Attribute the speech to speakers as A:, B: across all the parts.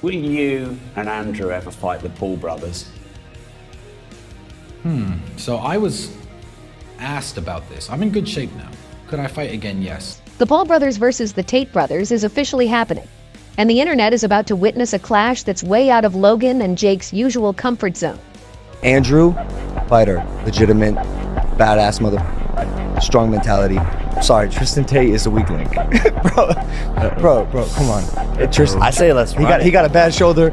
A: Will you and Andrew ever fight the Paul brothers?
B: So I was asked about this. I'm in good shape now. Could I fight again? Yes.
C: The Paul brothers versus the Tate brothers is officially happening, and the internet is about to witness a clash that's way out of Logan and Jake's usual comfort zone.
D: Andrew, fighter, legitimate, badass mother, strong mentality. Sorry, Tristan Tate is a weak link. bro, come on. Tristan,
E: I say let's run.
D: He got a bad shoulder.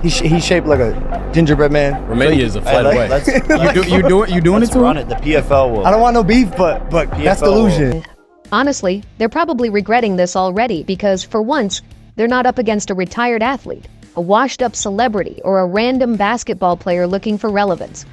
D: He's shaped like a gingerbread man.
F: Romania is a flight away. You doing it to
E: run
F: him?
E: it. The PFL will.
D: I don't want no beef, but that's delusion.
C: Honestly, they're probably regretting this already because, for once, they're not up against a retired athlete, a washed-up celebrity, or a random basketball player looking for relevance.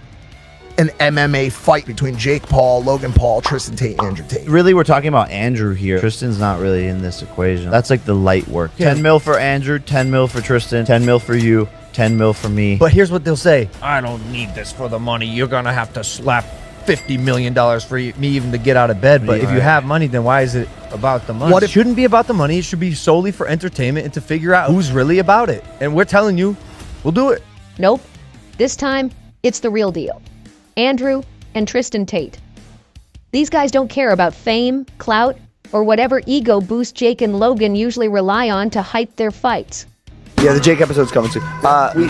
G: An MMA fight between Jake Paul, Logan Paul, Tristan Tate, Andrew Tate.
E: Really, we're talking about Andrew here. Tristan's not really in this equation. That's like the light work. 10 mil for Andrew, 10 mil for Tristan, 10 mil for you, 10 mil for me.
D: But here's what they'll say.
H: I don't need this for the money. You're gonna have to slap $50 million for me even to get out of bed. But if you have money, then why is it about the money?
D: What
H: It shouldn't be about the money. It should be solely for entertainment and to figure out who's really about it. And we're telling you, we'll do it.
C: Nope. This time, it's the real deal. Andrew and Tristan Tate. These guys don't care about fame, clout, or whatever ego boost Jake and Logan usually rely on to hype their fights.
D: Yeah, the Jake episode's coming soon.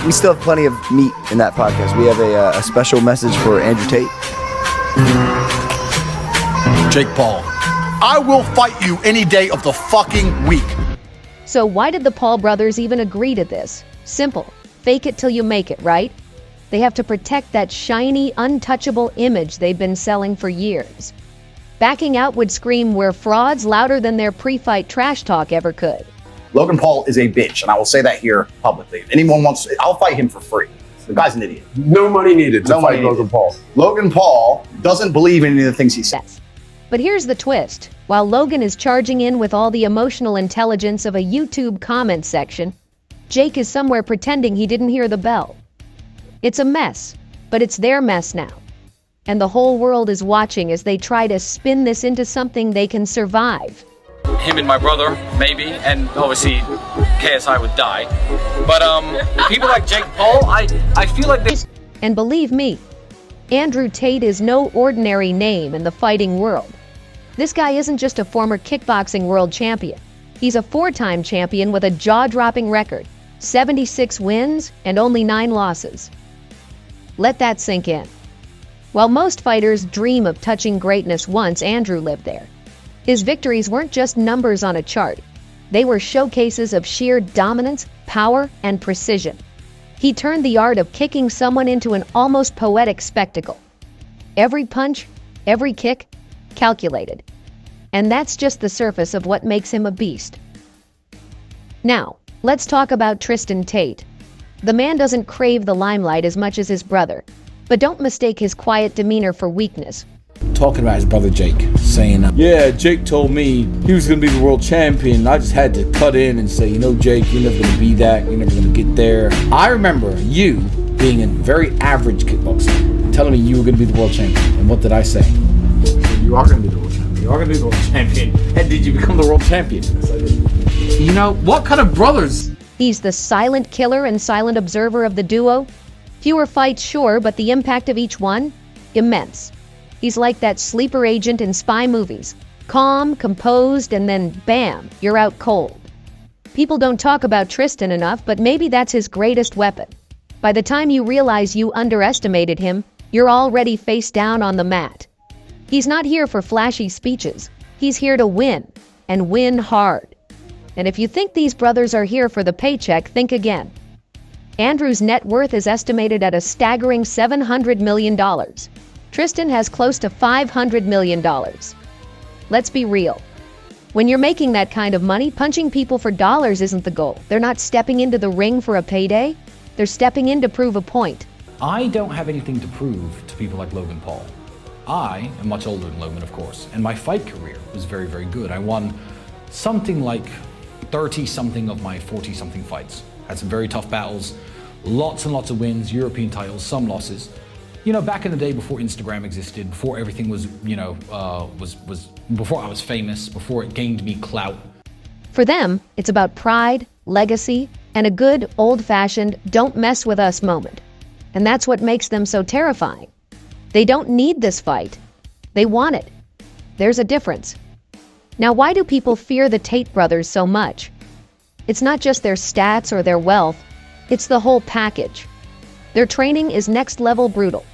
D: We still have plenty of meat in that podcast. We have a special message for Andrew Tate.
G: Jake Paul, I will fight you any day of the fucking week.
C: So why did the Paul brothers even agree to this? Simple. Fake it till you make it, right? They have to protect that shiny, untouchable image they've been selling for years. Backing out would scream we're frauds louder than their pre-fight trash talk ever could.
I: Logan Paul is a bitch, and I will say that here publicly. If anyone wants, I'll fight him for free. The guy's an idiot.
A: No money needed to fight Logan Paul.
I: Logan Paul doesn't believe in any of the things he says.
C: But here's the twist. While Logan is charging in with all the emotional intelligence of a YouTube comment section, Jake is somewhere pretending he didn't hear the bell. It's a mess, but it's their mess now. And the whole world is watching as they try to spin this into something they can survive.
J: Him and my brother, maybe, and obviously KSI would die. But people like Jake Paul, I feel like they...
C: And believe me, Andrew Tate is no ordinary name in the fighting world. This guy isn't just a former kickboxing world champion. He's a 4-time champion with a jaw-dropping record, 76 wins and only 9 losses. Let that sink in. While most fighters dream of touching greatness once, Andrew lived there. His victories weren't just numbers on a chart. They were showcases of sheer dominance, power, and precision. He turned the art of kicking someone into an almost poetic spectacle. Every punch, every kick, calculated. And that's just the surface of what makes him a beast. Now, let's talk about Tristan Tate. The man doesn't crave the limelight as much as his brother, but don't mistake his quiet demeanor for weakness.
F: Talking about his brother Jake, saying, yeah, Jake told me he was going to be the world champion. I just had to cut in and say, you know, Jake, you're never going to be that. You're never going to get there. I remember you being a very average kickboxer, telling me you were going to be the world champion. And what did I say? You are going to be the world champion. You are going to be the world champion. And did you become the world champion? Yes, I did. You know, what kind of brothers?
C: He's the silent killer and silent observer of the duo. Fewer fights, sure, but the impact of each one, immense. He's like that sleeper agent in spy movies. Calm, composed, and then bam, you're out cold. People don't talk about Tristan enough, but maybe that's his greatest weapon. By the time you realize you underestimated him, you're already face down on the mat. He's not here for flashy speeches. He's here to win, and win hard. And if you think these brothers are here for the paycheck, think again. Andrew's net worth is estimated at a staggering $700 million. Tristan has close to $500 million. Let's be real. When you're making that kind of money, punching people for dollars isn't the goal. They're not stepping into the ring for a payday. They're stepping in to prove a point.
B: I don't have anything to prove to people like Logan Paul. I am much older than Logan, of course, and my fight career was very, very good. I won something like 30-something of my 40-something fights. Had some very tough battles, lots and lots of wins, European titles, some losses. You know, back in the day before Instagram existed, before everything was, you know, before I was famous, before it gained me clout.
C: For them, it's about pride, legacy, and a good, old-fashioned, don't mess with us moment. And that's what makes them so terrifying. They don't need this fight. They want it. There's a difference. Now, why do people fear the Tate brothers so much? It's not just their stats or their wealth, it's the whole package. Their training is next-level brutal.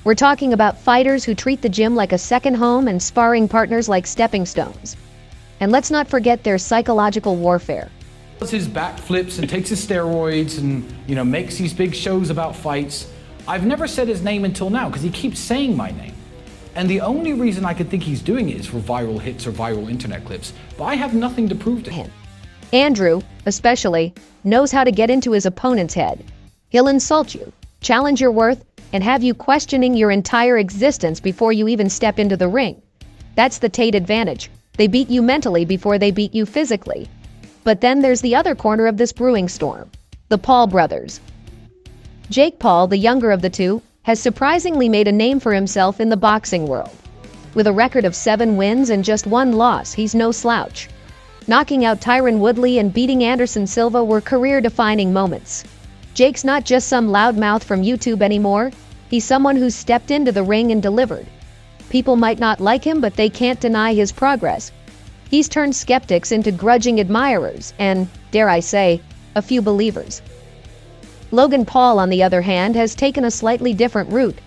C: We're talking about fighters who treat the gym like a second home and sparring partners like stepping stones. And let's not forget their psychological warfare.
B: Does his backflips and takes his steroids and, makes these big shows about fights. I've never said his name until now because he keeps saying my name. And the only reason I could think he's doing it is for viral hits or viral internet clips. But I have nothing to prove to him.
C: Andrew, especially, knows how to get into his opponent's head. He'll insult you, challenge your worth, and have you questioning your entire existence before you even step into the ring. That's the Tate advantage. They beat you mentally before they beat you physically. But then there's the other corner of this brewing storm, the Paul brothers. Jake Paul, the younger of the two, has surprisingly made a name for himself in the boxing world. With a record of 7 wins and just 1 loss, he's no slouch. Knocking out Tyron Woodley and beating Anderson Silva were career-defining moments. Jake's not just some loudmouth from YouTube anymore. He's someone who's stepped into the ring and delivered. People might not like him, but they can't deny his progress. He's turned skeptics into grudging admirers and, dare I say, a few believers. Logan Paul, on the other hand, has taken a slightly different route.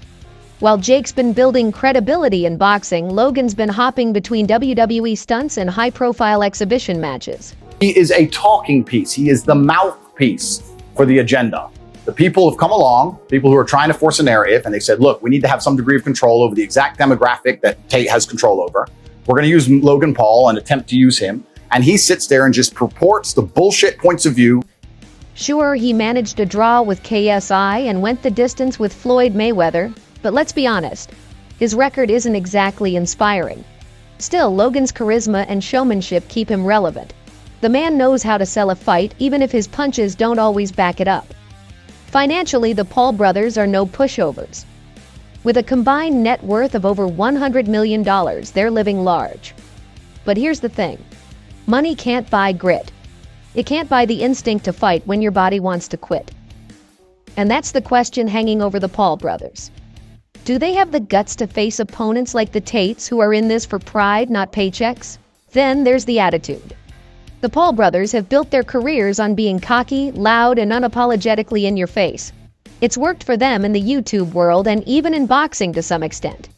C: While Jake's been building credibility in boxing, Logan's been hopping between WWE stunts and high-profile exhibition matches.
I: He is a talking piece. He is the mouthpiece for the agenda. The people have come along, people who are trying to force a narrative, and they said, look, we need to have some degree of control over the exact demographic that Tate has control over. We're going to use Logan Paul and attempt to use him. And he sits there and just purports the bullshit points of view.
C: Sure, he managed a draw with KSI and went the distance with Floyd Mayweather, but let's be honest, his record isn't exactly inspiring. Still, Logan's charisma and showmanship keep him relevant. The man knows how to sell a fight, even if his punches don't always back it up. Financially, the Paul brothers are no pushovers. With a combined net worth of over $100 million, they're living large. But here's the thing. Money can't buy grit. It can't buy the instinct to fight when your body wants to quit. And that's the question hanging over the Paul brothers. Do they have the guts to face opponents like the Tates who are in this for pride, not paychecks? Then there's the attitude. The Paul brothers have built their careers on being cocky, loud, and unapologetically in your face. It's worked for them in the YouTube world and even in boxing to some extent.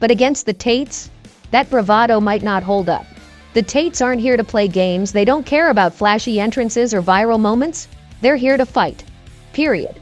C: But against the Tates, that bravado might not hold up. The Tates aren't here to play games. They don't care about flashy entrances or viral moments. They're here to fight. Period.